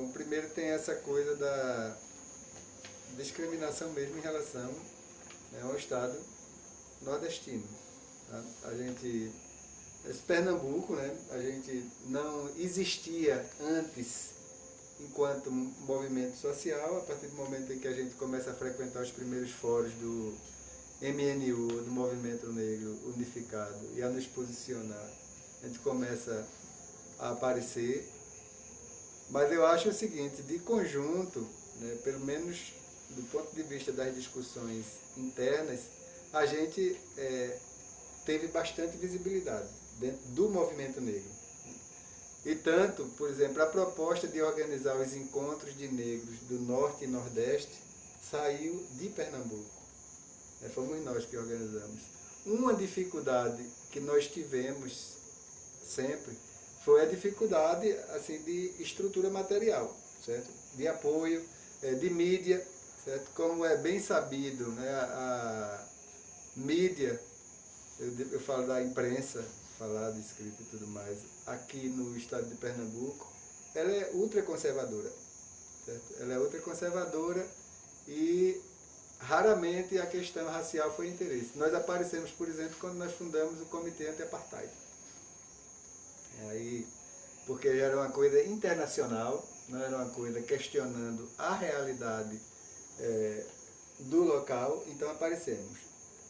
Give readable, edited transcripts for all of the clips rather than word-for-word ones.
Bom, primeiro tem essa coisa da discriminação mesmo em relação, né, ao estado nordestino. Tá? A gente, esse Pernambuco, né, a gente não existia antes enquanto movimento social. A partir do momento em que a gente começa a frequentar os primeiros fóruns do MNU, do Movimento Negro Unificado, e a nos posicionar, a gente começa a aparecer. Mas eu acho o seguinte, de conjunto, né, pelo menos do ponto de vista das discussões internas, a gente teve bastante visibilidade dentro do movimento negro. E tanto, por exemplo, a proposta de organizar os encontros de negros do Norte e Nordeste saiu de Pernambuco. Fomos nós que organizamos. Uma dificuldade que nós tivemos sempre foi a dificuldade assim, de estrutura material, certo? De apoio, de mídia, certo? Como é bem sabido, né, a mídia, eu falo da imprensa, falada, escrita e tudo mais, aqui no estado de Pernambuco, ela é ultraconservadora, certo? Ela é ultraconservadora e raramente a questão racial foi interesse. Nós aparecemos, por exemplo, quando nós fundamos o Comitê Anti-Apartheid. Aí, porque era uma coisa internacional, não era uma coisa questionando a realidade do local, então aparecemos.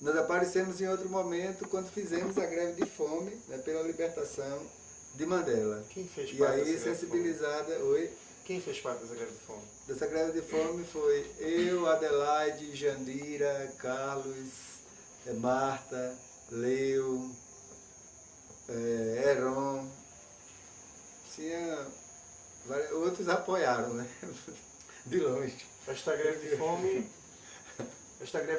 Nós aparecemos em outro momento quando fizemos a greve de fome, né, pela libertação de Mandela. Quem fez e parte aí dessa sensibilizada, greve de fome? oi? Quem fez parte dessa greve de fome? Dessa greve de fome foi eu, Adelaide, Jandira, Carlos, Marta, Leo, Heron. Outros apoiaram, né? De longe. Esta greve de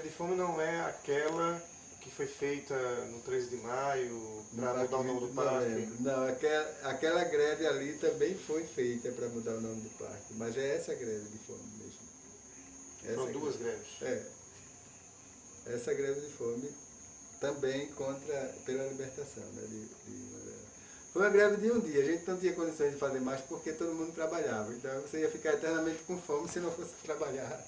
fome não é aquela que foi feita no 13 de maio para mudar o nome do parque? Não, aquela greve ali também foi feita para mudar o nome do parque, mas é essa greve de fome mesmo. Foram duas greves? Essa greve de fome também pela libertação, né, foi uma greve de um dia, a gente não tinha condições de fazer mais porque todo mundo trabalhava, então você ia ficar eternamente com fome se não fosse trabalhar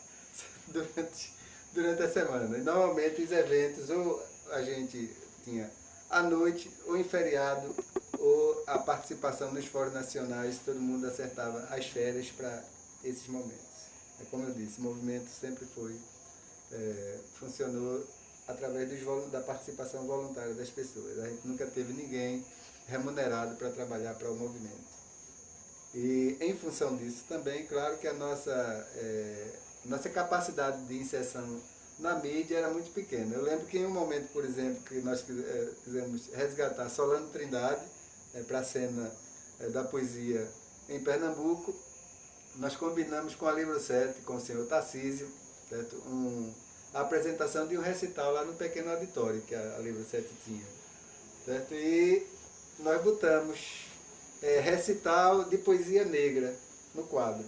durante a semana. E normalmente os eventos, ou a gente tinha à noite, ou em feriado, ou a participação nos fóruns nacionais, todo mundo acertava as férias para esses momentos. Como eu disse, o movimento sempre funcionou através da participação voluntária das pessoas. A gente nunca teve ninguém remunerado para trabalhar para o movimento. E em função disso também, claro que a nossa capacidade de inserção na mídia era muito pequena. Eu lembro que em um momento, por exemplo, que nós quisemos resgatar Solano Trindade para a cena da poesia em Pernambuco, nós combinamos com a Livro 7, com o senhor Tarcísio, certo? A apresentação de um recital lá no pequeno auditório que a Livro 7 tinha. Certo? E nós botamos recital de poesia negra no quadro.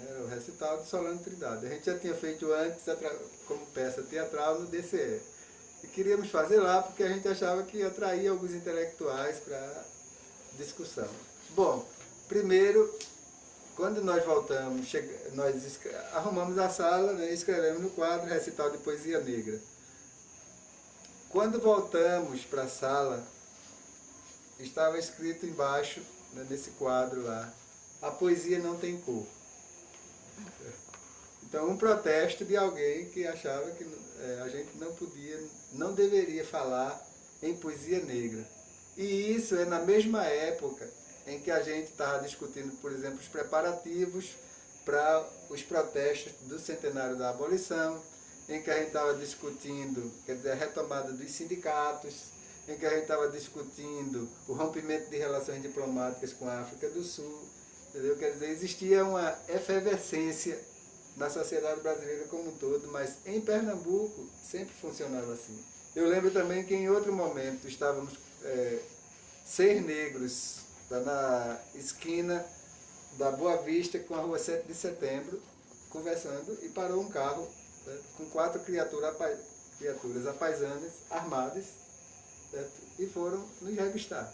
Era o recital de Solano Trindade. A gente já tinha feito antes como peça teatral no DCE. E queríamos fazer lá porque a gente achava que atraía alguns intelectuais para discussão. Bom, primeiro, quando nós voltamos, nós arrumamos a sala, né, e escrevemos no quadro recital de poesia negra. Quando voltamos para a sala, estava escrito embaixo, né, nesse quadro lá, a poesia não tem cor. Então, um protesto de alguém que achava que a gente não deveria falar em poesia negra. E isso é na mesma época em que a gente estava discutindo, por exemplo, os preparativos para os protestos do centenário da abolição, em que a gente estava discutindo, quer dizer, a retomada dos sindicatos, em que a gente estava discutindo o rompimento de relações diplomáticas com a África do Sul. Entendeu? Quer dizer, existia uma efervescência na sociedade brasileira como um todo, mas em Pernambuco sempre funcionava assim. Eu lembro também que em outro momento estávamos 6 negros na esquina da Boa Vista com a rua 7 de Setembro, conversando, e parou um carro, certo, com 4 criaturas apaisanas, armadas, certo, e foram nos revistar.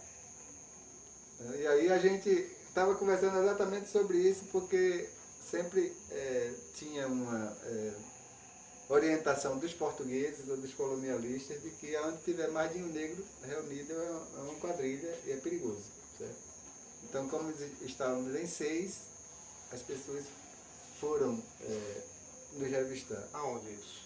E aí a gente estava conversando exatamente sobre isso, porque sempre tinha uma orientação dos portugueses ou dos colonialistas de que onde tiver mais de um negro reunido é uma quadrilha e é perigoso. Certo? Então, como estávamos em 6, as pessoas foram nos revistar. Aonde isso?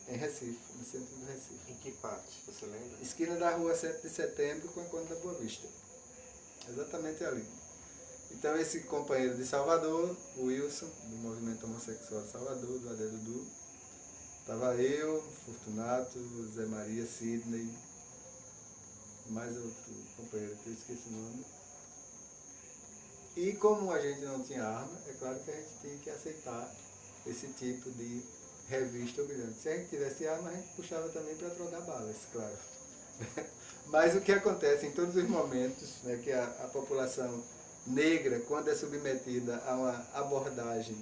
Em Recife, no centro do Recife. Em que parte, você lembra? Esquina da rua 7 de setembro com a Conde da Boa Vista. Exatamente ali. Então esse companheiro de Salvador, o Wilson, do Movimento Homossexual de Salvador, do AD Dudu, estava eu, Fortunato, Zé Maria, Sidney, mais outro companheiro que eu esqueci o nome. E como a gente não tinha arma, é claro que a gente tinha que aceitar esse tipo de revista humilhante. Se a gente tivesse arma, a gente puxava também para trocar balas, claro. Mas o que acontece em todos os momentos, né, que a população negra, quando é submetida a uma abordagem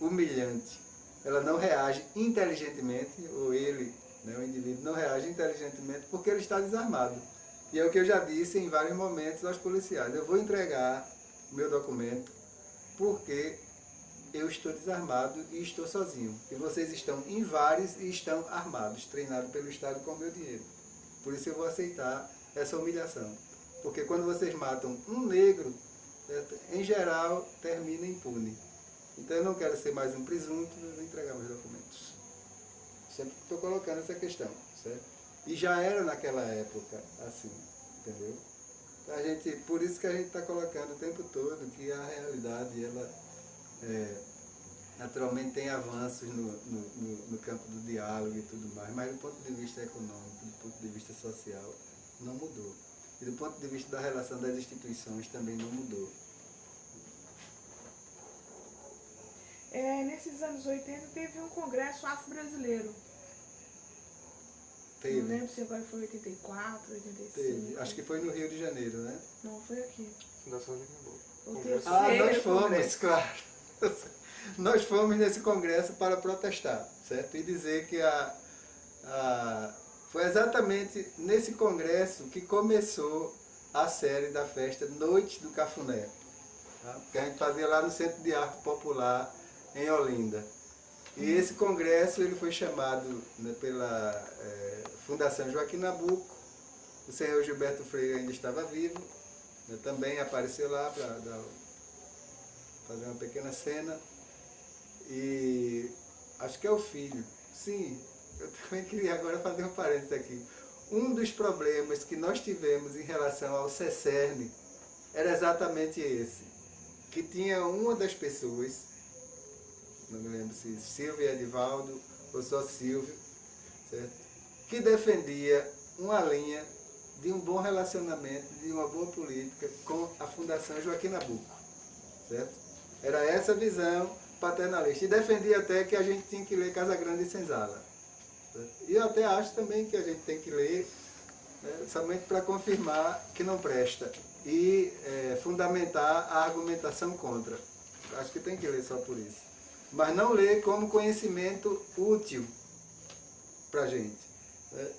humilhante, ela não reage inteligentemente, ou ele, né, o indivíduo, não reage inteligentemente porque ele está desarmado. E é o que eu já disse em vários momentos aos policiais. Eu vou entregar o meu documento porque eu estou desarmado e estou sozinho. E vocês estão invários e estão armados, treinados pelo Estado com o meu dinheiro. Por isso eu vou aceitar essa humilhação. Porque quando vocês matam um negro, certo? Em geral, termina impune. Então eu não quero ser mais um presunto, eu vou entregar meus documentos. Sempre estou colocando essa questão, certo? E já era naquela época assim, entendeu? Por isso que a gente está colocando o tempo todo que a realidade, ela naturalmente tem avanços no campo do diálogo e tudo mais, mas do ponto de vista econômico, do ponto de vista social, não mudou. E do ponto de vista da relação das instituições também não mudou. Nesses anos 80 teve um congresso afro-brasileiro. Teve. Não lembro se agora foi 84, 85. Teve. Acho que foi no Rio de Janeiro, né? Não, foi aqui. Fundação de Camboja. O Nós fomos, congresso. claro. Nós fomos nesse congresso para protestar, certo? E dizer que foi exatamente nesse congresso que começou a série da festa Noite do Cafuné, tá? Que a gente fazia lá no Centro de Arte Popular, em Olinda. E esse congresso ele foi chamado, né, pela Fundação Joaquim Nabuco. O senhor Gilberto Freire ainda estava vivo, né, também apareceu lá para fazer uma pequena cena. E acho que é o filho. Sim, eu também queria agora fazer um parênteses aqui. Um dos problemas que nós tivemos em relação ao CECERN era exatamente esse. Que tinha uma das pessoas, não me lembro se Silvio e Edivaldo ou só Silvio, certo? Que defendia uma linha de um bom relacionamento, de uma boa política com a Fundação Joaquim Nabuco, certo? Era essa a visão paternalista. E defendia até que a gente tinha que ler Casa Grande e Senzala. Certo? E eu até acho também que a gente tem que ler, né, somente para confirmar que não presta e fundamentar a argumentação contra. Acho que tem que ler só por isso. Mas não ler como conhecimento útil para a gente.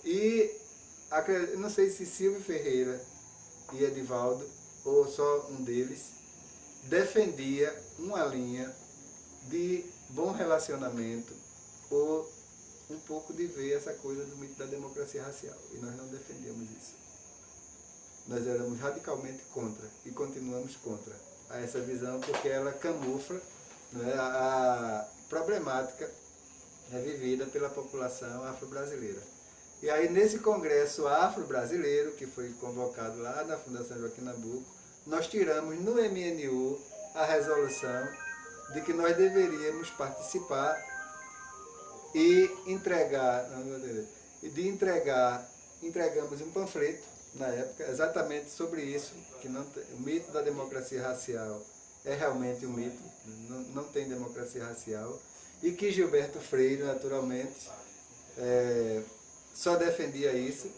E não sei se Silvio Ferreira e Edivaldo, ou só um deles, defendia uma linha de bom relacionamento ou um pouco de ver essa coisa do mito da democracia racial. E nós não defendíamos isso. Nós éramos radicalmente contra e continuamos contra essa visão porque ela camufla, né, a problemática vivida pela população afro-brasileira. E aí nesse congresso afro-brasileiro, que foi convocado lá na Fundação Joaquim Nabuco, nós tiramos no MNU a resolução de que nós deveríamos participar e entregamos um panfleto na época, exatamente sobre isso, que o mito da democracia racial é realmente um mito, não tem democracia racial, e que Gilberto Freire, naturalmente, só defendia isso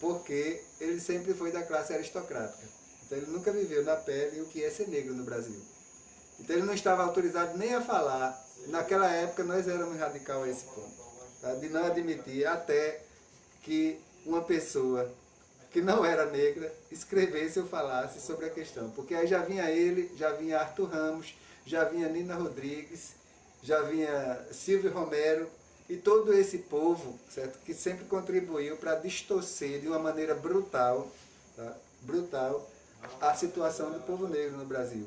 porque ele sempre foi da classe aristocrática. Então ele nunca viveu na pele o que é ser negro no Brasil. Então ele não estava autorizado nem a falar. Naquela época nós éramos radical a esse ponto, tá? De não admitir até que uma pessoa que não era negra, escrevesse ou falasse sobre a questão. Porque aí já vinha ele, já vinha Arthur Ramos, já vinha Nina Rodrigues, já vinha Silvio Romero e todo esse povo, certo, que sempre contribuiu para distorcer de uma maneira brutal, tá? Brutal, a situação do povo negro no Brasil.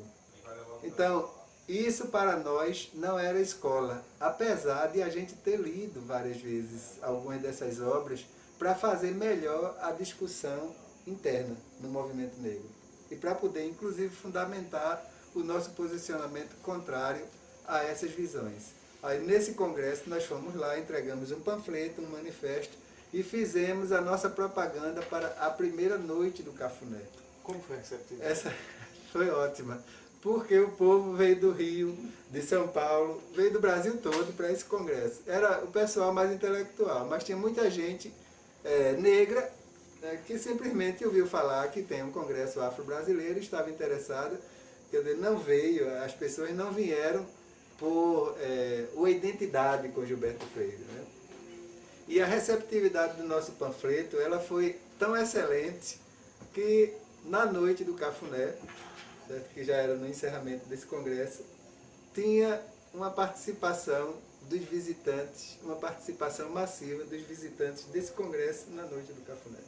Então, isso para nós não era escola, apesar de a gente ter lido várias vezes algumas dessas obras para fazer melhor a discussão interna no movimento negro e para poder, inclusive, fundamentar o nosso posicionamento contrário a essas visões. Aí, nesse congresso, nós fomos lá, entregamos um panfleto, um manifesto e fizemos a nossa propaganda para a primeira noite do Cafuné. Como foi a receptividade? Essa foi ótima, porque o povo veio do Rio, de São Paulo, veio do Brasil todo para esse congresso. Era o pessoal mais intelectual, mas tinha muita gente negra, que simplesmente ouviu falar que tem um congresso afro-brasileiro e estava interessada. Quer dizer, não veio, as pessoas não vieram por uma identidade com Gilberto Freire, né? E a receptividade do nosso panfleto, ela foi tão excelente que na noite do Cafuné, certo, que já era no encerramento desse congresso, tinha uma participação dos visitantes, uma participação massiva dos visitantes desse congresso na noite do Cafuné.